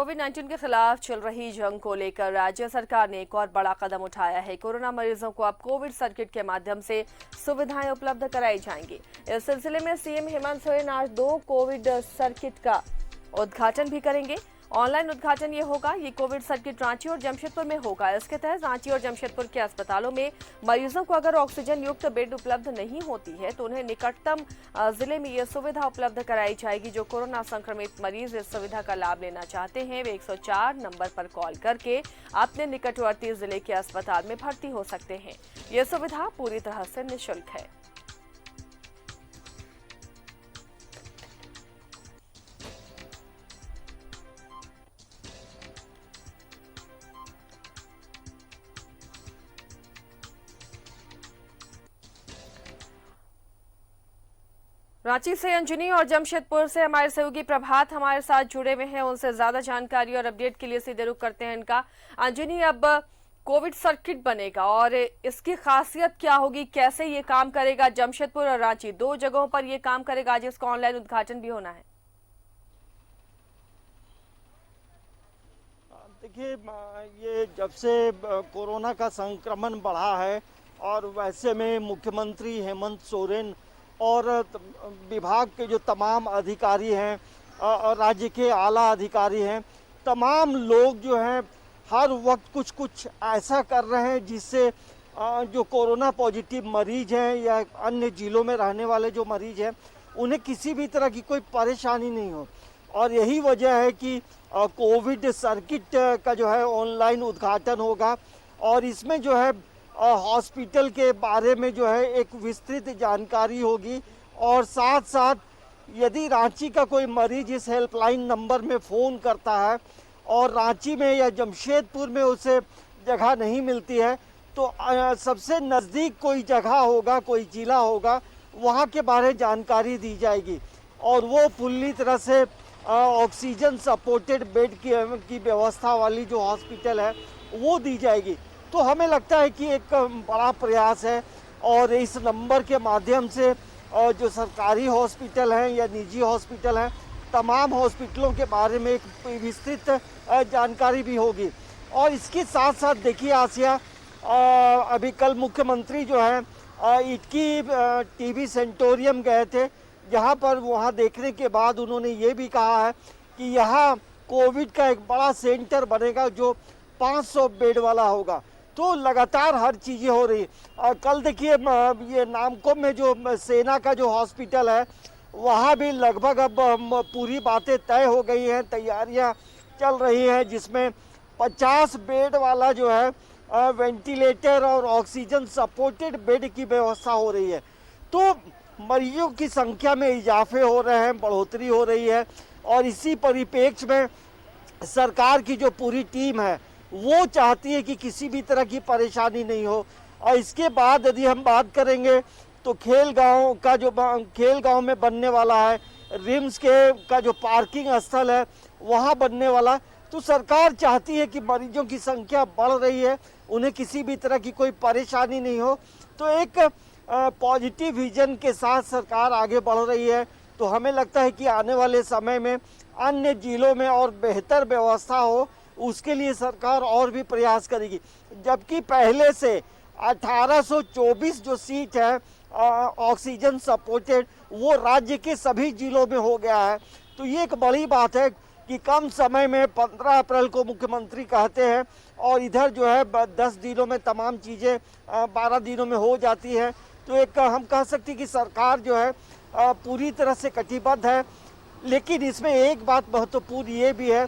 कोविड-19 के खिलाफ चल रही जंग को लेकर राज्य सरकार ने एक और बड़ा कदम उठाया है। कोरोना मरीजों को अब कोविड सर्किट के माध्यम से सुविधाएं उपलब्ध कराई जाएंगी। इस सिलसिले में सीएम हेमंत सोरेन आज 2 कोविड सर्किट का उद्घाटन भी करेंगे। ऑनलाइन उद्घाटन ये होगा। ये कोविड सर्किट रांची और जमशेदपुर में होगा। इसके तहत रांची और जमशेदपुर के अस्पतालों में मरीजों को अगर ऑक्सीजन युक्त बेड उपलब्ध नहीं होती है तो उन्हें निकटतम जिले में ये सुविधा उपलब्ध कराई जाएगी। जो कोरोना संक्रमित मरीज इस सुविधा का लाभ लेना चाहते हैं वे 104 नंबर पर कॉल करके अपने निकटवर्ती जिले के अस्पताल में भर्ती हो सकते हैं। ये सुविधा पूरी तरह से निःशुल्क है। रांची से अंजनी और जमशेदपुर से हमारे सहयोगी प्रभात हमारे साथ जुड़े हुए हैं। उनसे ज्यादा जानकारी और अपडेट के लिए सीधे रुख करते हैं इनका। अंजनी, अब कोविड सर्किट बनेगा और इसकी खासियत क्या होगी, कैसे ये काम करेगा? जमशेदपुर और रांची 2 जगहों पर ये काम करेगा, जिसका ऑनलाइन उद्घाटन भी होना है। देखिए, ये जब से कोरोना का संक्रमण बढ़ा है और वैसे में मुख्यमंत्री हेमंत सोरेन और विभाग के जो तमाम अधिकारी हैं और राज्य के आला अधिकारी हैं, तमाम लोग जो हैं हर वक्त कुछ कुछ ऐसा कर रहे हैं जिससे जो कोरोना पॉजिटिव मरीज हैं या अन्य जिलों में रहने वाले जो मरीज हैं उन्हें किसी भी तरह की कोई परेशानी नहीं हो। और यही वजह है कि कोविड सर्किट का जो है ऑनलाइन उद्घाटन होगा और इसमें जो है हॉस्पिटल के बारे में जो है एक विस्तृत जानकारी होगी। और साथ साथ यदि रांची का कोई मरीज इस हेल्पलाइन नंबर में फ़ोन करता है और रांची में या जमशेदपुर में उसे जगह नहीं मिलती है तो सबसे नज़दीक कोई जगह होगा, कोई जिला होगा, वहाँ के बारे में जानकारी दी जाएगी और वो पूरी तरह से ऑक्सीजन सपोर्टेड बेड की व्यवस्था वाली जो हॉस्पिटल है वो दी जाएगी। तो हमें लगता है कि एक बड़ा प्रयास है और इस नंबर के माध्यम से जो सरकारी हॉस्पिटल हैं या निजी हॉस्पिटल हैं, तमाम हॉस्पिटलों के बारे में एक विस्तृत जानकारी भी होगी। और इसके साथ साथ देखिए आसिया, अभी कल मुख्यमंत्री जो है इटकी टीबी सेंटोरियम गए थे, जहां पर वहां देखने के बाद उन्होंने ये भी कहा है कि यहाँ कोविड का एक बड़ा सेंटर बनेगा जो 500 बेड वाला होगा। तो लगातार हर चीज़ें हो रही है। कल देखिए ये नामकोम में जो सेना का जो हॉस्पिटल है वहाँ भी लगभग अब पूरी बातें तय हो गई हैं, तैयारियां चल रही हैं, जिसमें 50 बेड वाला जो है वेंटिलेटर और ऑक्सीजन सपोर्टेड बेड की व्यवस्था हो रही है। तो मरीजों की संख्या में इजाफे हो रहे हैं, बढ़ोतरी हो रही है और इसी परिप्रेक्ष्य में सरकार की जो पूरी टीम है वो चाहती है कि किसी भी तरह की परेशानी नहीं हो। और इसके बाद यदि हम बात करेंगे तो खेल गांव में बनने वाला है, रिम्स का जो पार्किंग स्थल है वहाँ बनने वाला। तो सरकार चाहती है कि मरीजों की संख्या बढ़ रही है, उन्हें किसी भी तरह की कोई परेशानी नहीं हो। तो एक पॉजिटिव विजन के साथ सरकार आगे बढ़ रही है। तो हमें लगता है कि आने वाले समय में अन्य जिलों में और बेहतर व्यवस्था हो, उसके लिए सरकार और भी प्रयास करेगी। जबकि पहले से 1824 जो सीट है ऑक्सीजन सपोर्टेड वो राज्य के सभी जिलों में हो गया है। तो ये एक बड़ी बात है कि कम समय में 15 अप्रैल को मुख्यमंत्री कहते हैं और इधर जो है 10 दिनों में तमाम चीज़ें 12 दिनों में हो जाती है। तो एक हम कह सकते हैं कि सरकार जो है पूरी तरह से कटिबद्ध है। लेकिन इसमें एक बात महत्वपूर्ण ये भी है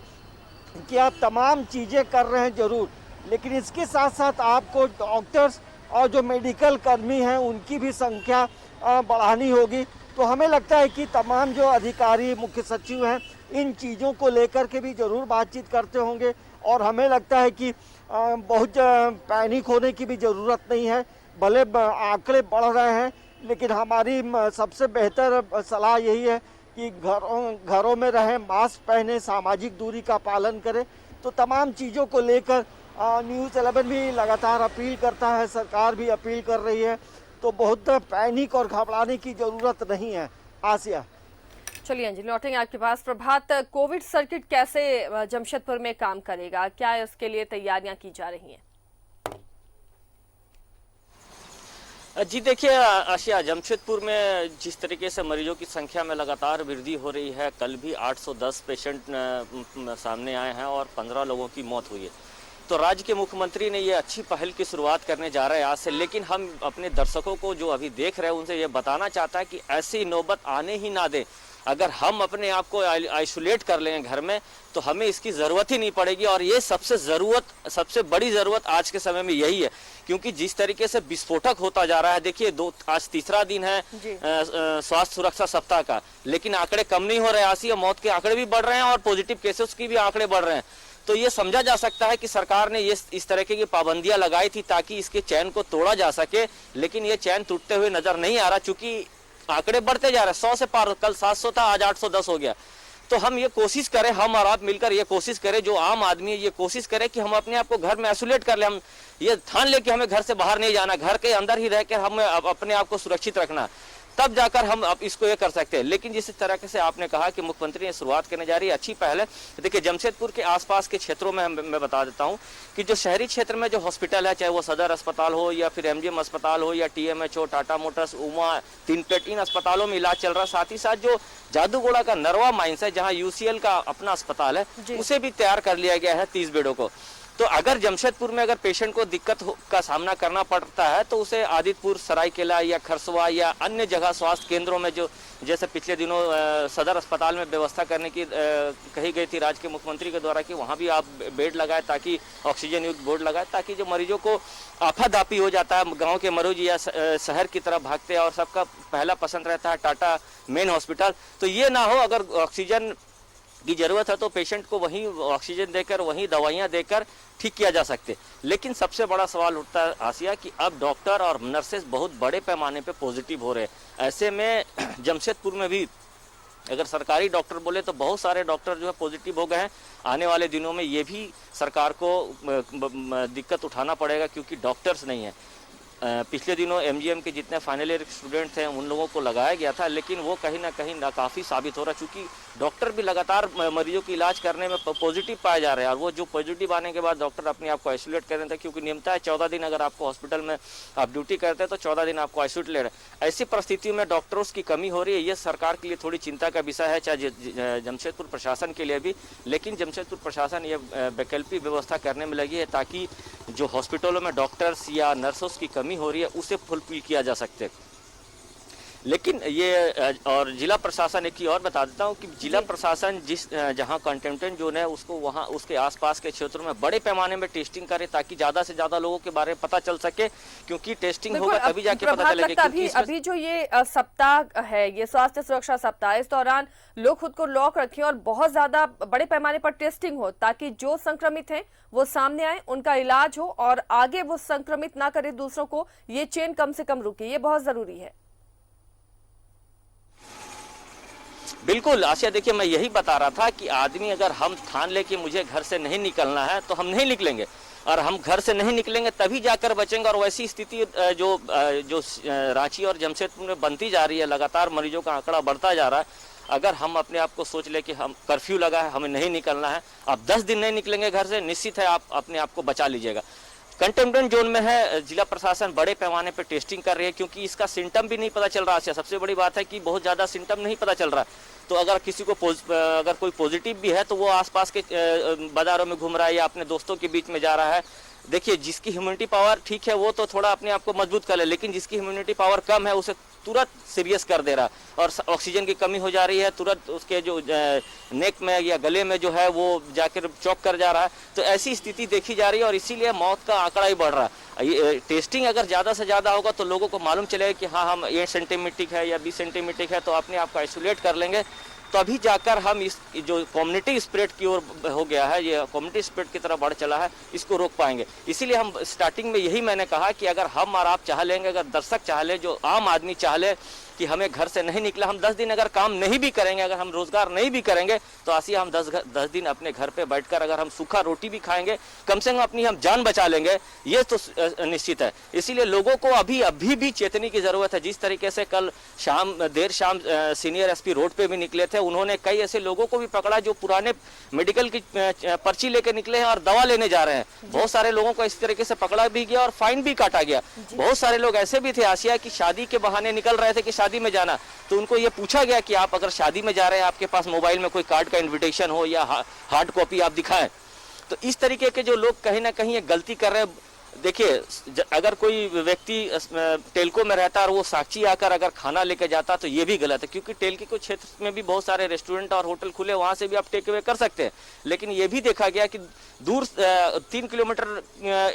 कि आप तमाम चीज़ें कर रहे हैं ज़रूर, लेकिन इसके साथ साथ आपको डॉक्टर्स और जो मेडिकल कर्मी हैं उनकी भी संख्या बढ़ानी होगी। तो हमें लगता है कि तमाम जो अधिकारी मुख्य सचिव हैं इन चीज़ों को लेकर के भी ज़रूर बातचीत करते होंगे और हमें लगता है कि बहुत पैनिक होने की भी ज़रूरत नहीं है। भले आंकड़े बढ़ रहे हैं लेकिन हमारी सबसे बेहतर सलाह यही है कि घरों में रहें, मास्क पहने, सामाजिक दूरी का पालन करें। तो तमाम चीज़ों को लेकर न्यूज़ 11 भी लगातार अपील करता है, सरकार भी अपील कर रही है। तो बहुत पैनिक और घबराने की ज़रूरत नहीं है। आसिया। चलिए अंजलि, लौटेंगे आपके पास। प्रभात, कोविड सर्किट कैसे जमशेदपुर में काम करेगा, क्या इसके लिए तैयारियां की जा रही हैं? जी देखिए आशिया, जमशेदपुर में जिस तरीके से मरीजों की संख्या में लगातार वृद्धि हो रही है, कल भी 810 पेशेंट सामने आए हैं और 15 लोगों की मौत हुई है। तो राज्य के मुख्यमंत्री ने ये अच्छी पहल की शुरुआत करने जा रहे हैं आज से, लेकिन हम अपने दर्शकों को जो अभी देख रहे हैं उनसे ये बताना चाहता है कि ऐसी नौबत आने ही ना दें। अगर हम अपने आप को आइसोलेट कर लेंगे घर में तो हमें इसकी ज़रूरत ही नहीं पड़ेगी, और ये सबसे बड़ी ज़रूरत आज के समय में यही है, क्योंकि जिस तरीके से विस्फोटक होता जा रहा है। देखिए आज तीसरा दिन है स्वास्थ्य सुरक्षा सप्ताह का, लेकिन आंकड़े कम नहीं हो रहे। आसिया, मौत के आंकड़े भी बढ़ रहे हैं और पॉजिटिव केसेस की भी आंकड़े बढ़ रहे हैं। तो ये समझा जा सकता है कि सरकार ने ये इस तरह की पाबंदियां लगाई थी ताकि इसके चैन को तोड़ा जा सके, लेकिन ये चैन टूटते हुए नजर नहीं आ रहा, चूंकि आंकड़े बढ़ते जा रहे हैं। 100 से पार, कल 700 था, आज 810 हो गया। तो हम ये कोशिश करें, हम और आप मिलकर ये कोशिश करें, जो आम आदमी है ये कोशिश करे कि हम अपने आप को घर में आइसोलेट कर ले। हम ये ठान ले कि हमें घर से बाहर नहीं जाना, घर के अंदर ही रहकर हमें अपने आप को सुरक्षित रखना, तब जाकर हम अब इसको ये कर सकते हैं। लेकिन जिस तरह से आपने कहा कि मुख्यमंत्री ने शुरुआत करने जा रही है, अच्छी पहल है। देखिए जमशेदपुर के आसपास के क्षेत्रों में मैं बता देता हूं कि जो शहरी क्षेत्र में जो हॉस्पिटल है, चाहे वो सदर अस्पताल हो या फिर एमजीएम अस्पताल हो या टीएमएचओ, टाटा मोटर्स, उमा, इन अस्पतालों में इलाज चल रहा है। साथ ही साथ जो जादूगोड़ा का नरवा माइंस है, जहाँ यूसीएल का अपना अस्पताल है, उसे भी तैयार कर लिया गया है 30 बेडों को। तो अगर जमशेदपुर में अगर पेशेंट को दिक्कत का सामना करना पड़ता है तो उसे आदितपुर, सरायकेला या खरसवा या अन्य जगह स्वास्थ्य केंद्रों में, जो जैसे पिछले दिनों सदर अस्पताल में व्यवस्था करने की कही गई थी राज्य के मुख्यमंत्री के द्वारा कि वहां भी आप बेड लगाए, ताकि ऑक्सीजन युक्त बेड लगाए, ताकि जो मरीजों को आफादापी हो जाता है, गाँव के मरीज या शहर की तरफ भागते हैं और सबका पहला पसंद रहता है टाटा मेन हॉस्पिटल, तो ये ना हो। अगर ऑक्सीजन की जरूरत है तो पेशेंट को वहीं ऑक्सीजन देकर, वहीं दवाइयां देकर ठीक किया जा सकते। लेकिन सबसे बड़ा सवाल उठता है आसिया कि अब डॉक्टर और नर्सेस बहुत बड़े पैमाने पे पॉजिटिव हो रहे हैं। ऐसे में जमशेदपुर में भी अगर सरकारी डॉक्टर बोले तो बहुत सारे डॉक्टर जो है पॉजिटिव हो गए हैं। आने वाले दिनों में ये भी सरकार को दिक्कत उठाना पड़ेगा, क्योंकि डॉक्टर्स नहीं है। पिछले दिनों एमजीएम के जितने फाइनल ईयर स्टूडेंट थे उन लोगों को लगाया गया था, लेकिन वो कहीं ना कहीं नाकाफी साबित हो रहा, चूंकि डॉक्टर भी लगातार मरीजों की इलाज करने में पॉजिटिव पाए जा रहे हैं। और वो जो पॉजिटिव आने के बाद डॉक्टर अपने आप को आइसोलेट कर रहे थे, क्योंकि नियमता है 14 दिन अगर आपको हॉस्पिटल में आप ड्यूटी करते हैं तो 14 दिन आपको आइसोलेट ले रहे हैं। ऐसी परिस्थितियों में डॉक्टर्स की कमी हो रही है। ये सरकार के लिए थोड़ी चिंता का विषय है, चाहे जमशेदपुर प्रशासन के लिए भी। लेकिन जमशेदपुर प्रशासन ये वैकल्पिक व्यवस्था करने में लगी है ताकि जो हॉस्पिटलों में डॉक्टर्स या नर्सों की कमी हो रही है उसे फुलफिल किया जा सकते। लेकिन ये और जिला प्रशासन, एक ही और बता देता हूँ कि जिला प्रशासन जहाँ कंटेनमेंट जोन है उसको वहाँ उसके आसपास के क्षेत्रों में बड़े पैमाने में टेस्टिंग करे, ताकि ज्यादा से ज्यादा लोगों के बारे में पता चल सके, क्योंकि टेस्टिंग होगा तभी जाके पता चलेगा। अभी जो ये सप्ताह है, ये स्वास्थ्य सुरक्षा सप्ताह, इस दौरान लोग खुद को लॉक रखें और बहुत ज्यादा बड़े पैमाने पर टेस्टिंग हो, ताकि जो संक्रमित हैं वो सामने आए, उनका इलाज हो और आगे वो संक्रमित ना करे दूसरों को, ये चेन कम से कम रुके, ये बहुत जरूरी है। बिल्कुल आशिया, देखिए मैं यही बता रहा था कि आदमी अगर हम ठान ले कि मुझे घर से नहीं निकलना है तो हम नहीं निकलेंगे, और हम घर से नहीं निकलेंगे तभी जाकर बचेंगे। और वैसी स्थिति जो रांची और जमशेदपुर में बनती जा रही है, लगातार मरीजों का आंकड़ा बढ़ता जा रहा है। अगर हम अपने आप को सोच ले कि हम कर्फ्यू लगा है, हमें नहीं निकलना है, आप 10 दिन नहीं निकलेंगे घर से, निश्चित है आप अपने आप को बचा लीजिएगा। कंटेनमेंट जोन में है, जिला प्रशासन बड़े पैमाने पे टेस्टिंग कर रही है, क्योंकि इसका सिम्टम भी नहीं पता चल रहा है। सबसे बड़ी बात है कि बहुत ज़्यादा सिम्टम नहीं पता चल रहा है। तो अगर किसी को अगर कोई पॉजिटिव भी है तो वो आसपास के बाजारों में घूम रहा है या अपने दोस्तों के बीच में जा रहा है। देखिए जिसकी इम्यूनिटी पावर ठीक है वो तो थोड़ा अपने आप को मजबूत कर ले, लेकिन जिसकी इम्यूनिटी पावर कम है उसे तुरंत सीरियस कर दे रहा, और ऑक्सीजन की कमी हो जा रही है, तुरंत उसके जो नेक में या गले में जो है वो जाकर चौक कर जा रहा है। तो ऐसी स्थिति देखी जा रही है और इसीलिए मौत का आंकड़ा ही बढ़ रहा है। टेस्टिंग अगर ज़्यादा से ज़्यादा होगा तो लोगों को मालूम चलेगा कि हाँ हम 8 सेंटीमीटर है या 20 सेंटीमीटर है, तो अपने आप को आइसोलेट कर लेंगे, तभी जाकर हम इस जो कम्युनिटी स्प्रेड की ओर हो गया है, ये कम्युनिटी स्प्रेड की तरफ बढ़ चला है, इसको रोक पाएंगे। इसीलिए हम स्टार्टिंग में यही मैंने कहा कि अगर हम और आप चाह लेंगे, अगर दर्शक चाह ले, जो आम आदमी चाह ले कि हमें घर से नहीं निकला, हम 10 दिन अगर काम नहीं भी करेंगे, अगर हम रोजगार नहीं भी करेंगे, तो आसिया हम 10 दिन अपने घर पे बैठकर अगर हम सूखा रोटी भी खाएंगे, कम से कम अपनी हम जान बचा लेंगे, ये तो निश्चित है। इसीलिए लोगों को अभी भी चेतने की जरूरत है। जिस तरीके से कल देर शाम सीनियर एसपी रोड पे भी निकले थे, उन्होंने कई ऐसे लोगों को भी पकड़ा जो पुराने मेडिकल की पर्ची लेकर निकले हैं और दवा लेने जा रहे हैं। बहुत सारे लोगों को इस तरीके से पकड़ा भी गया और फाइन भी काटा गया। बहुत सारे लोग ऐसे भी थे आसिया की शादी के बहाने निकल रहे थे कि शादी में जाना, तो उनको ये पूछा गया कि आप अगर शादी में जा रहे हैं, आपके पास मोबाइल में कोई कार्ड का इन्विटेशन हो या हार्ड कॉपी आप दिखाएं। तो इस तरीके के जो लोग कहीं ना कहीं ये गलती कर रहे हैं। देखिए, अगर कोई व्यक्ति टेलको में रहता है और वो साक्षी आकर अगर खाना लेके जाता तो ये भी गलत है, क्योंकि टेलकी को क्षेत्र में भी बहुत सारे रेस्टोरेंट और होटल खुले, वहां से भी आप टेक अवे कर सकते हैं। लेकिन ये भी देखा गया कि दूर 3 किलोमीटर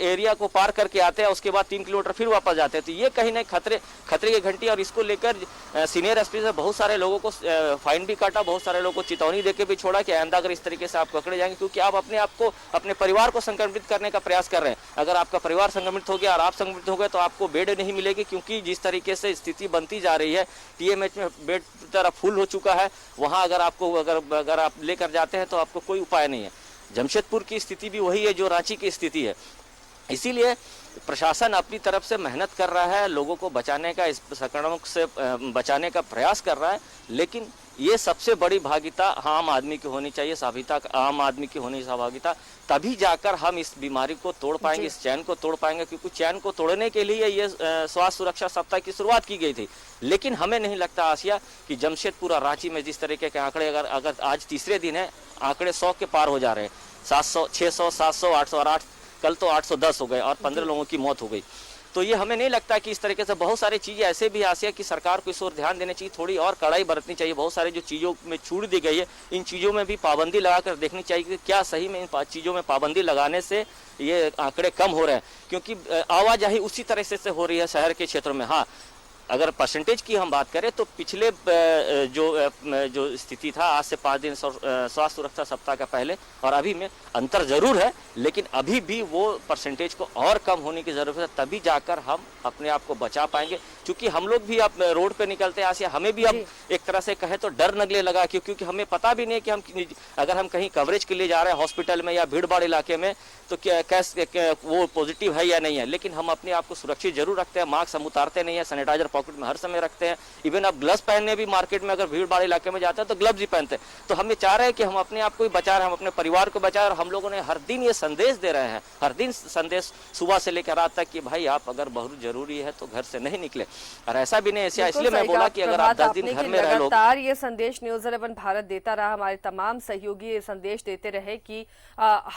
एरिया को पार करके आते हैं, उसके बाद 3 किलोमीटर फिर वापस जाते हैं। तो ये कहीं ना खतरे की घंटी, और इसको लेकर सीनियर एसपी से बहुत सारे लोगों को फाइन भी काटा, बहुत सारे लोगों को चेतावनी देके भी छोड़ा कि आइंदा अगर इस तरीके से आप पकड़े जाएंगे, क्योंकि आप अपने आप को, अपने परिवार को संक्रमित करने का प्रयास कर रहे हैं। अगर आपका परिवार संक्रमित हो गया और आप संक्रमित हो गए तो आपको बेड नहीं मिलेगी, क्योंकि जिस तरीके से स्थिति बनती जा रही है, टीएमएच में बेड तरह फुल हो चुका है, वहां अगर आप लेकर जाते हैं तो आपको कोई उपाय नहीं है। जमशेदपुर की स्थिति भी वही है जो रांची की स्थिति है। इसीलिए प्रशासन अपनी तरफ से मेहनत कर रहा है, लोगों को बचाने का, इस संक्रमण से बचाने का प्रयास कर रहा है, लेकिन ये सबसे बड़ी भागीदारी आम आदमी की होनी चाहिए, आम आदमी की होनी सहभागिता, तभी जाकर हम इस बीमारी को तोड़ पाएंगे, इस चैन को तोड़ पाएंगे। क्योंकि चैन को तोड़ने के लिए ये स्वास्थ्य सुरक्षा सप्ताह की शुरुआत की गई थी। लेकिन हमें नहीं लगता आसिया कि जमशेदपुर और रांची में जिस तरीके के आंकड़े, अगर आज तीसरे दिन है, आंकड़े 100 के पार हो जा रहे हैं, 700, 600, 700, 800 और 8 कल तो 810 हो गए और 15 लोगों की मौत हो गई। तो ये हमें नहीं लगता कि इस तरीके से बहुत सारी चीजें ऐसे भी आसिया कि सरकार को इस ओर ध्यान देनी चाहिए, थोड़ी और कड़ाई बरतनी चाहिए। बहुत सारी जो चीजों में छूट दी गई है, इन चीजों में भी पाबंदी लगाकर देखनी चाहिए कि क्या सही में इन चीजों में पाबंदी लगाने से ये आंकड़े कम हो रहे हैं, क्योंकि आवाजाही उसी तरह से हो रही है शहर के क्षेत्रों में। हाँ, अगर परसेंटेज की हम बात करें तो पिछले जो स्थिति था आज से 5 दिन स्वास्थ्य सुरक्षा सप्ताह का पहले और अभी में अंतर जरूर है, लेकिन अभी भी वो परसेंटेज को और कम होने की जरूरत है, तभी जाकर हम अपने आप को बचा पाएंगे। क्योंकि हम लोग भी अब रोड पे निकलते हैं आसिया, हमें भी अब एक तरह से कहे तो डर लगने लगा, क्योंकि हमें पता भी नहीं कि अगर हम कहीं कवरेज के लिए जा रहे हैं हॉस्पिटल में या भीड़ भाड़ इलाके में तो क्या वो पॉजिटिव है या नहीं है। लेकिन हम अपने आप को सुरक्षित जरूर रखते हैं, मास्क हम उतारते नहीं है, सैनिटाइजर पॉकेट में हर समय रखते हैं। इवन अब ग्लव्स पहनने भी मार्केट में अगर भीड़ भाड़ इलाके में जाते हैं तो ग्लव्स ही पहनते हैं। तो हम ये चाह रहे हैं कि हम अपने आप को ही बचा रहे हैं, हम अपने परिवार को बचा रहे हैं। और हम लोगों ने हर दिन ये संदेश दे रहे हैं, हर दिन संदेश सुबह से लेकर रात तक कि भाई आप अगर बहुत जरूरी है तो घर से नहीं निकले। और ऐसा भी नहीं, ऐसा इसलिए मैं बोला कि अगर आप 10 दिन घर में रह लो। लगातार ये संदेश न्यूज़ 11 भारत देता रहा, हमारे तमाम सहयोगी ये संदेश देते रहे कि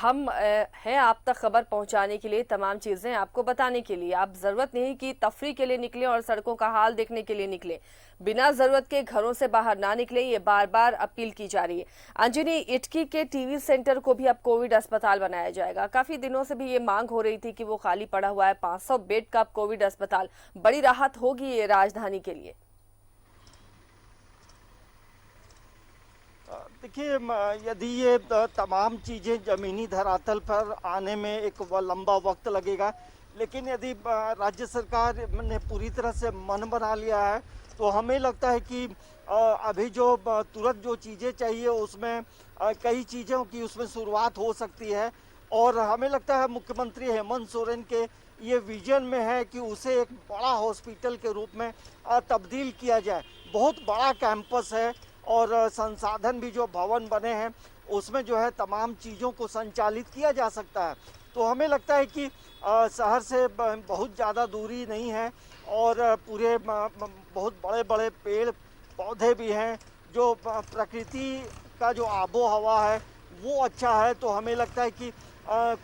हम हैं आप तक खबर पहुंचाने के लिए, तमाम चीजें आपको बताने के लिए। आप जरूरत नहीं कि तफरी के लिए निकले और सड़कों का हाल देखने के लिए निकले, बिना जरूरत के घरों से बाहर ना निकले, ये बार बार अपील की जा रही है। अंजनी, इटकी के टीवी सेंटर को भी अब कोविड अस्पताल बनाया जाएगा। काफी दिनों से भी ये मांग हो रही थी कि वो खाली पड़ा हुआ है, 500 बेड का कोविड अस्पताल, बड़ी राहत होगी ये राजधानी के लिए। देखिए, यदि ये तमाम चीज़ें ज़मीनी धरातल पर आने में एक लंबा वक्त लगेगा, लेकिन यदि राज्य सरकार ने पूरी तरह से मन बना लिया है तो हमें लगता है कि अभी जो तुरंत जो चीज़ें चाहिए उसमें कई चीज़ों की उसमें शुरुआत हो सकती है। और हमें लगता है मुख्यमंत्री हेमंत सोरेन के ये विजन में है कि उसे एक बड़ा हॉस्पिटल के रूप में तब्दील किया जाए। बहुत बड़ा कैंपस है और संसाधन भी जो भवन बने हैं उसमें जो है तमाम चीज़ों को संचालित किया जा सकता है। तो हमें लगता है कि शहर से बहुत ज़्यादा दूरी नहीं है और पूरे बहुत बड़े बड़े पेड़ पौधे भी हैं, जो प्रकृति का जो आबो हवा है वो अच्छा है। तो हमें लगता है कि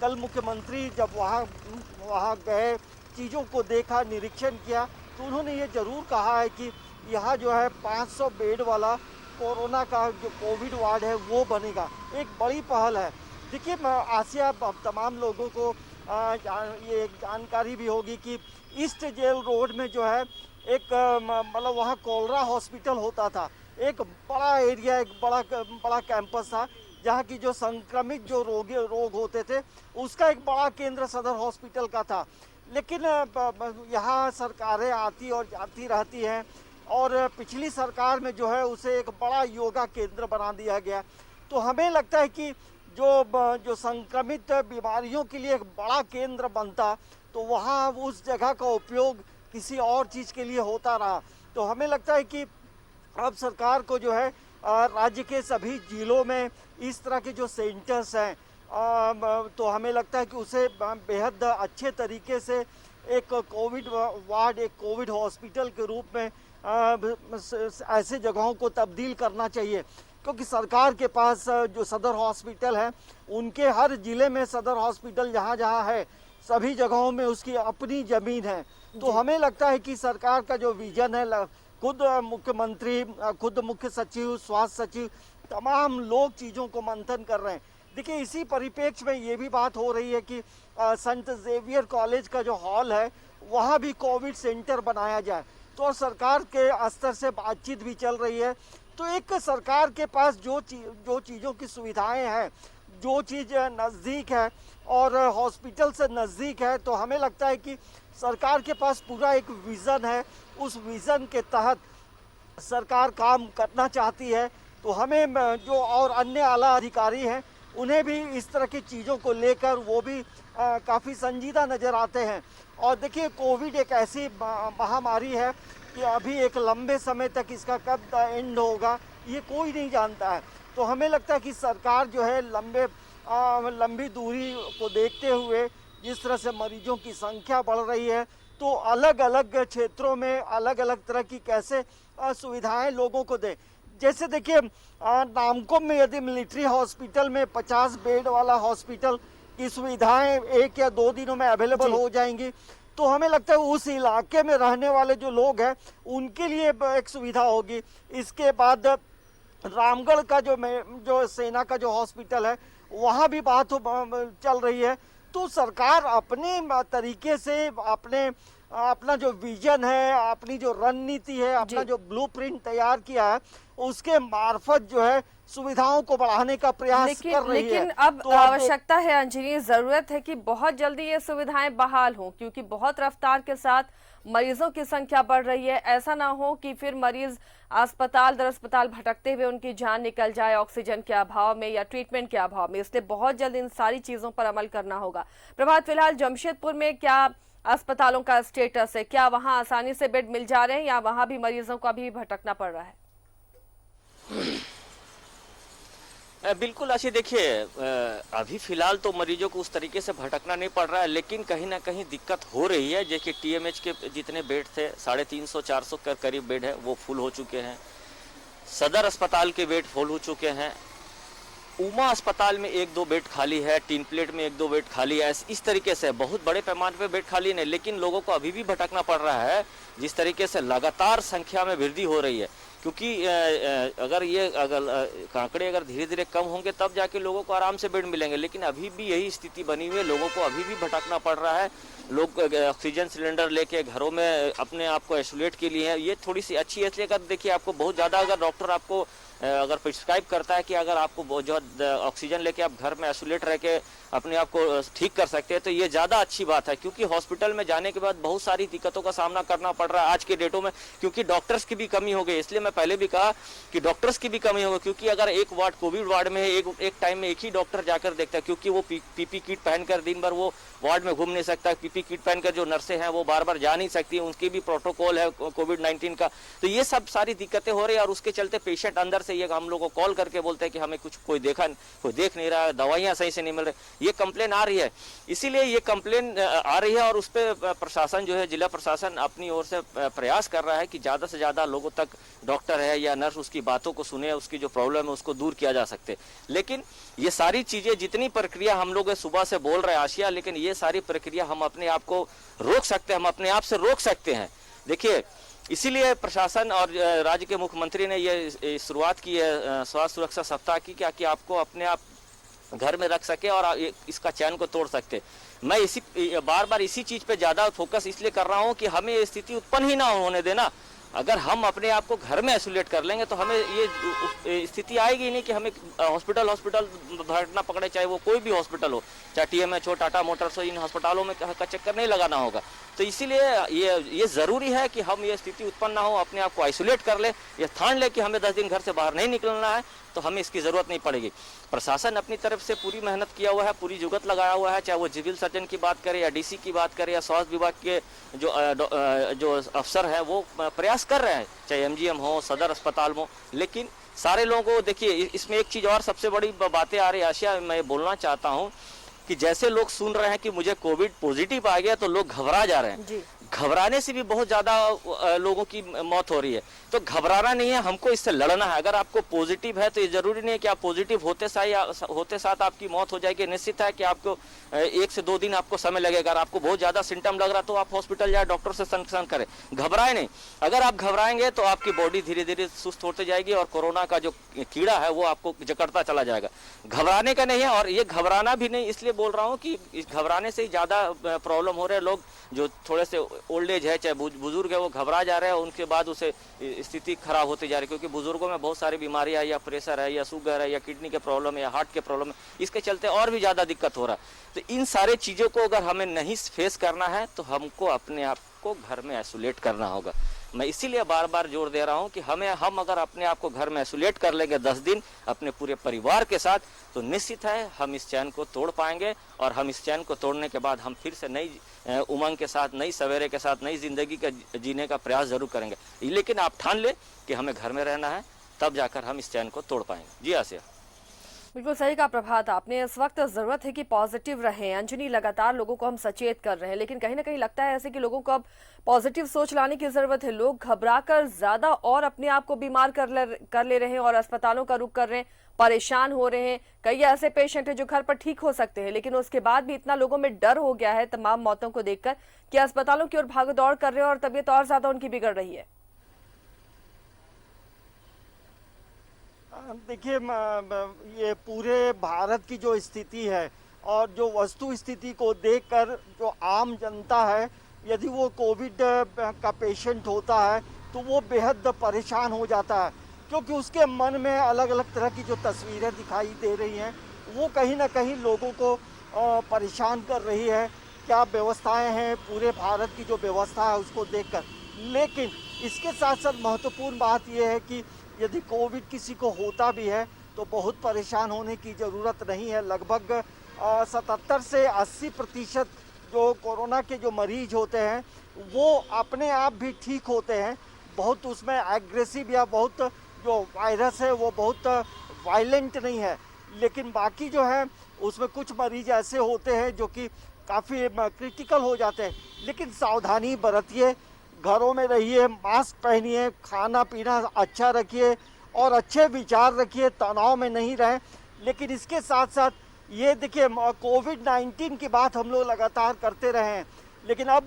कल मुख्यमंत्री जब वहाँ गए, चीज़ों को देखा, निरीक्षण किया, तो उन्होंने ये ज़रूर कहा है कि यहाँ जो है 500 बेड वाला कोरोना का जो कोविड वार्ड है वो बनेगा। एक बड़ी पहल है। देखिए, आसिया तमाम लोगों को ये जानकारी भी होगी कि ईस्ट जेल रोड में जो है एक मतलब वहाँ कोलरा हॉस्पिटल होता था, एक बड़ा एरिया, एक बड़ा कैंपस था जहाँ की जो संक्रमित जो रोग होते थे उसका एक बड़ा केंद्र सदर हॉस्पिटल का था। लेकिन यहाँ सरकारें आती और जाती रहती हैं और पिछली सरकार में जो है उसे एक बड़ा योगा केंद्र बना दिया गया। तो हमें लगता है कि जो संक्रमित बीमारियों के लिए एक बड़ा केंद्र बनता तो वहाँ उस जगह का उपयोग किसी और चीज़ के लिए होता रहा। तो हमें लगता है कि अब सरकार को जो है राज्य के सभी जिलों में इस तरह के जो सेंटर्स हैं तो हमें लगता है कि उसे बेहद अच्छे तरीके से एक कोविड वार्ड, एक कोविड हॉस्पिटल के रूप में ऐसे जगहों को तब्दील करना चाहिए। क्योंकि सरकार के पास जो सदर हॉस्पिटल है, उनके हर जिले में सदर हॉस्पिटल जहाँ जहाँ है सभी जगहों में उसकी अपनी ज़मीन है। तो हमें लगता है कि सरकार का जो विजन है, खुद मुख्यमंत्री, खुद मुख्य सचिव, स्वास्थ्य सचिव, तमाम लोग चीज़ों को मंथन कर रहे हैं। देखिए, इसी परिप्रेक्ष्य में ये भी बात हो रही है कि संत जेवियर कॉलेज का जो हॉल है वहाँ भी कोविड सेंटर बनाया जाए। तो सरकार के स्तर से बातचीत भी चल रही है। तो एक सरकार के पास जो चीज़ों की सुविधाएं हैं, जो चीज़ नज़दीक है और हॉस्पिटल से नज़दीक है, तो हमें लगता है कि सरकार के पास पूरा एक विज़न है। उस विज़न के तहत सरकार काम करना चाहती है। तो हमें जो और अन्य आला अधिकारी हैं उन्हें भी इस तरह की चीज़ों को लेकर वो भी काफ़ी संजीदा नज़र आते हैं। और देखिए, कोविड एक ऐसी महामारी है कि अभी एक लंबे समय तक इसका कब एंड होगा ये कोई नहीं जानता है। तो हमें लगता है कि सरकार जो है लंबी दूरी को देखते हुए जिस तरह से मरीजों की संख्या बढ़ रही है, तो अलग अलग क्षेत्रों में अलग अलग तरह की कैसे सुविधाएं लोगों को दे। जैसे देखिए, नामकुम में यदि मिलिट्री हॉस्पिटल में 50 बेड वाला हॉस्पिटल की सुविधाएं 1 या 2 दिनों में अवेलेबल हो जाएंगी, तो हमें लगता है उस इलाके में रहने वाले जो लोग हैं उनके लिए एक सुविधा होगी। इसके बाद रामगढ़ का जो सेना का जो हॉस्पिटल है वहाँ भी बात चल रही है। तो सरकार अपने तरीके से अपना जो विजन है, अपनी जो रणनीति है, अपना जो ब्लूप्रिंट तैयार किया है, उसके मार्फत जो है सुविधाओं को बढ़ाने का प्रयास कर रही है। लेकिन अब तो आवश्यकता है अंजलि, जरूरत है कि बहुत जल्दी ये सुविधाएं बहाल हों, क्योंकि बहुत रफ्तार के साथ मरीजों की संख्या बढ़ रही है। ऐसा ना हो कि फिर मरीज अस्पताल दर अस्पताल भटकते हुए उनकी जान निकल जाए ऑक्सीजन के अभाव में या ट्रीटमेंट के अभाव में। इसलिए बहुत जल्द इन सारी चीजों पर अमल करना होगा। प्रभात, फिलहाल जमशेदपुर में क्या अस्पतालों का स्टेटस है? क्या वहां आसानी से बेड मिल जा रहे हैं या वहां भी मरीजों को अभी भटकना पड़ रहा है? बिल्कुल आशी, देखिए अभी फिलहाल तो मरीजों को उस तरीके से भटकना नहीं पड़ रहा है, लेकिन कहीं ना कहीं दिक्कत हो रही है। देखिए, टीएमएच के जितने बेड थे 350-400 के करीब बेड है वो फुल हो चुके हैं। सदर अस्पताल के बेड फुल हो चुके हैं। उमा अस्पताल में 1-2 बेड खाली है, टीन प्लेट में 1-2 बेड खाली है। इस तरीके से बहुत बड़े पैमाने पे बेड खाली नहीं, लेकिन लोगों को अभी भी भटकना पड़ रहा है। जिस तरीके से लगातार संख्या में वृद्धि हो रही है, क्योंकि अगर कांकड़े अगर धीरे धीरे कम होंगे तब जाके लोगों को आराम से बेड मिलेंगे, लेकिन अभी भी यही स्थिति बनी हुई है। लोगों को अभी भी भटकना पड़ रहा है। लोग ऑक्सीजन सिलेंडर लेके घरों में अपने आप को आइसोलेट के लिए है। ये थोड़ी सी अच्छी है, इसलिए अगर देखिए आपको बहुत ज़्यादा अगर डॉक्टर आपको अगर प्रिस्क्राइब करता है कि अगर आपको जो ऑक्सीजन लेके आप घर में आइसोलेट रह के अपने आप को ठीक कर सकते हैं, तो ये ज़्यादा अच्छी बात है। क्योंकि हॉस्पिटल में जाने के बाद बहुत सारी दिक्कतों का सामना करना पड़ रहा है आज के डेटों में, क्योंकि डॉक्टर्स की भी कमी हो गई। इसलिए मैं पहले भी कहा कि डॉक्टर्स की भी कमी होगी, क्योंकि अगर एक वार्ड कोविड वार्ड में एक टाइम में एक ही डॉक्टर जाकर देखता है, क्योंकि वो पीपी किट पहनकर दिन भर वो वार्ड में घूम नहीं सकता। पीपी किट पहनकर जो नर्सें हैं वो बार बार जा नहीं सकती, उनकी भी प्रोटोकॉल है कोविड-19 का। तो ये सब सारी दिक्कतें हो रही है और उसके चलते पेशेंट अंदर से ये हम लोग को कॉल करके बोलते हैं कि हमें कोई देख नहीं रहा, दवाइयाँ सही से नहीं मिल रही। ये कंप्लेन आ रही है, इसीलिए ये कंप्लेन आ रही है और उस पर प्रशासन जो है, जिला प्रशासन अपनी ओर से प्रयास कर रहा है कि ज़्यादा से ज़्यादा लोगों तक डॉक्टर है या नर्स उसकी बातों को सुने, उसकी जो प्रॉब्लम है उसको दूर किया जा सकते। लेकिन ये सारी चीज़ें, जितनी प्रक्रिया हम लोग सुबह से बोल रहे हैं आशिया, लेकिन ये सारी प्रक्रिया हम अपने आप को रोक सकते हैं, हम अपने आप से रोक सकते हैं। देखिए, इसीलिए प्रशासन और राज्य के मुख्यमंत्री ने ये शुरुआत की है स्वास्थ्य सुरक्षा सप्ताह की, क्या कि आपको अपने आप घर में रख सके और इसका चैन को तोड़ सकते। मैं बार बार इसी चीज़ पे ज़्यादा फोकस इसलिए कर रहा हूँ कि हमें ये स्थिति उत्पन्न ही ना होने देना। अगर हम अपने आप को घर में आइसोलेट कर लेंगे तो हमें ये स्थिति आएगी नहीं कि हमें हॉस्पिटल भटकना पकड़े, चाहे वो कोई भी हॉस्पिटल हो, चाहे टीएमएच हो, टाटा मोटर्स हो। इन अस्पतालों में का चक्कर नहीं लगाना होगा। तो इसीलिए ये ज़रूरी है कि हम ये स्थिति उत्पन्न ना हो, अपने आप को आइसोलेट कर ले, ये ठान ले कि हमें 10 दिन घर से बाहर नहीं निकलना है, तो हमें इसकी ज़रूरत नहीं पड़ेगी। प्रशासन अपनी तरफ से पूरी मेहनत किया हुआ है, पूरी जुगत लगाया हुआ है, चाहे वो सिविल सर्जन की बात करें या डीसी की बात करें या स्वास्थ्य विभाग के जो अफसर हैं वो प्रयास कर रहे हैं, चाहे एमजीएम हो, सदर अस्पताल हो। लेकिन सारे लोगों को देखिए, इसमें एक चीज़ और सबसे बड़ी बातें आ रही है आशिया, मैं बोलना चाहता हूँ कि जैसे लोग सुन रहे हैं कि मुझे कोविड पॉजिटिव आ गया तो लोग घबरा जा रहे हैं। घबराने से भी बहुत ज़्यादा लोगों की मौत हो रही है। तो घबराना नहीं है, हमको इससे लड़ना है। अगर आपको पॉजिटिव है तो ये जरूरी नहीं है कि आप पॉजिटिव होते साथ आपकी मौत हो जाएगी। निश्चित है कि आपको 1 से 2 दिन आपको समय लगेगा। अगर आपको बहुत ज़्यादा सिम्टम लग रहा तो आप हॉस्पिटल जाए, डॉक्टर से कंसल्ट करें, घबराए नहीं। अगर आप घबराएंगे तो आपकी बॉडी धीरे धीरे सुस्त होती जाएगी और कोरोना का जो कीड़ा है वो आपको जकड़ता चला जाएगा। घबराने का नहीं है, और ये घबराना भी नहीं इसलिए बोल रहा हूँ कि इस घबराने से ही ज़्यादा प्रॉब्लम हो रहे हैं। लोग जो थोड़े से ओल्ड एज है, चाहे बुजुर्ग है, वो घबरा जा रहे हैं, उनके बाद उसे स्थिति खराब होती जा रही है। क्योंकि बुजुर्गों में बहुत सारी बीमारियां, या प्रेशर है, या शुगर है, या किडनी के प्रॉब्लम है, या हार्ट के प्रॉब्लम है, इसके चलते और भी ज़्यादा दिक्कत हो रहा है। तो इन सारे चीज़ों को अगर हमें नहीं फेस करना है तो हमको अपने आप को घर में आइसोलेट करना होगा। मैं इसीलिए बार बार जोर दे रहा हूं कि हम अगर अपने आप को घर में आइसोलेट कर लेंगे 10 दिन अपने पूरे परिवार के साथ, तो निश्चित है हम इस चैन को तोड़ पाएंगे। और हम इस चैन को तोड़ने के बाद हम फिर से नई उमंग के साथ, नई सवेरे के साथ, नई जिंदगी का जीने का प्रयास जरूर करेंगे। लेकिन आप ठान ले कि हमें घर में रहना है, तब जाकर हम इस चैन को तोड़ पाएंगे। जी आसिया। बिल्कुल सही कहा प्रभात आपने। इस वक्त जरूरत है कि पॉजिटिव रहें। अंजनी, लगातार लोगों को हम सचेत कर रहे हैं, लेकिन कहीं ना कहीं लगता है ऐसे कि लोगों को अब पॉजिटिव सोच लाने की जरूरत है। लोग घबराकर ज्यादा और अपने आप को बीमार कर ले रहे हैं और अस्पतालों का रुख कर रहे हैं, परेशान हो रहे हैं। कई ऐसे पेशेंट हैं जो घर पर ठीक हो सकते हैं, लेकिन उसके बाद भी इतना लोगों में डर हो गया है तमाम मौतों को देखकर कि अस्पतालों की ओर भागदौड़ कर रहे हैं और तबीयत और ज्यादा उनकी बिगड़ रही है। देखिए, ये पूरे भारत की जो स्थिति है और जो वस्तु स्थिति को देखकर जो आम जनता है, यदि वो कोविड का पेशेंट होता है तो वो बेहद परेशान हो जाता है, क्योंकि उसके मन में अलग अलग तरह की जो तस्वीरें दिखाई दे रही हैं वो कहीं ना कहीं लोगों को परेशान कर रही है। क्या व्यवस्थाएं हैं, पूरे भारत की जो व्यवस्था है उसको देखकर। लेकिन इसके साथ साथ महत्वपूर्ण बात यह है कि यदि कोविड किसी को होता भी है तो बहुत परेशान होने की ज़रूरत नहीं है। लगभग 77 से 80% जो कोरोना के जो मरीज होते हैं वो अपने आप भी ठीक होते हैं। बहुत उसमें एग्रेसिव या बहुत जो वायरस है वो बहुत वायलेंट नहीं है। लेकिन बाकी जो है उसमें कुछ मरीज ऐसे होते हैं जो कि काफ़ी क्रिटिकल हो जाते हैं। लेकिन सावधानी बरतिए, घरों में रहिए, मास्क पहनिए, खाना पीना अच्छा रखिए और अच्छे विचार रखिए, तनाव में नहीं रहें। लेकिन इसके साथ साथ ये देखिए, कोविड-19 की बात हम लोग लगातार करते रहे हैं, लेकिन अब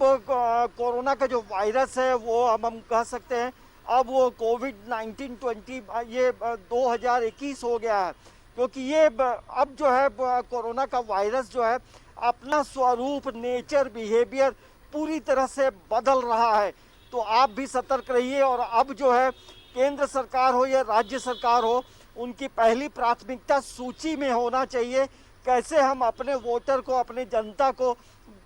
कोरोना का जो वायरस है वो हम कह सकते हैं अब वो कोविड-19 ये 2021 हो गया है। क्योंकि ये अब जो है कोरोना का वायरस जो है अपना स्वरूप, नेचर, बिहेवियर पूरी तरह से बदल रहा है। तो आप भी सतर्क रहिए। और अब जो है केंद्र सरकार हो या राज्य सरकार हो, उनकी पहली प्राथमिकता सूची में होना चाहिए कैसे हम अपने वोटर को, अपने जनता को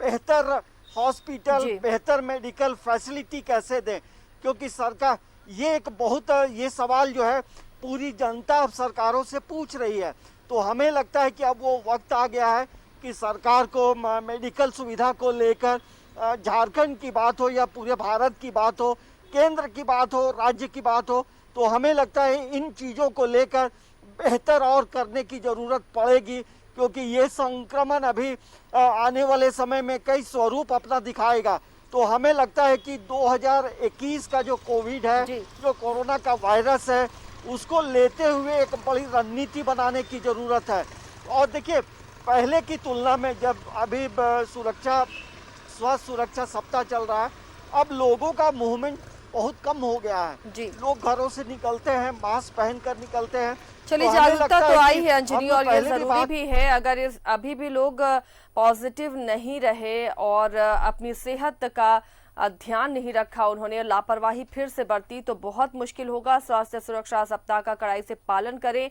बेहतर हॉस्पिटल, बेहतर मेडिकल फैसिलिटी कैसे दें। क्योंकि सरकार ये एक बहुत ये सवाल जो है पूरी जनता अब सरकारों से पूछ रही है। तो हमें लगता है कि अब वो वक्त आ गया है कि सरकार को मेडिकल सुविधा को लेकर, झारखंड की बात हो या पूरे भारत की बात हो, केंद्र की बात हो, राज्य की बात हो, तो हमें लगता है इन चीज़ों को लेकर बेहतर और करने की ज़रूरत पड़ेगी। क्योंकि ये संक्रमण अभी आने वाले समय में कई स्वरूप अपना दिखाएगा। तो हमें लगता है कि 2021 का जो कोविड है, जो कोरोना का वायरस है, उसको लेते हुए एक बड़ी रणनीति बनाने की ज़रूरत है। और देखिए, पहले की तुलना में जब अभी स्वास्थ्य सुरक्षा सप्ताह चल रहा है, अब लोगों का मूवमेंट बहुत कम हो गया है। लोग घरों से निकलते हैं, मास्क पहनकर निकलते हैं। चलिए, जागरूकता तो आई है अंजनी, और ये जरूरी भी है। अगर अभी भी लोग पॉजिटिव नहीं रहे और अपनी सेहत का ध्यान नहीं रखा, उन्होंने लापरवाही फिर से बरती, तो बहुत मुश्किल होगा। स्वास्थ्य सुरक्षा सप्ताह का कड़ाई से पालन करें,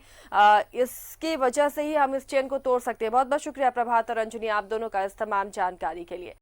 इसकी वजह से ही हम इस चेन को तोड़ सकते हैं। बहुत बहुत शुक्रिया प्रभात और अंजनी, आप दोनों का इस तमाम जानकारी के लिए।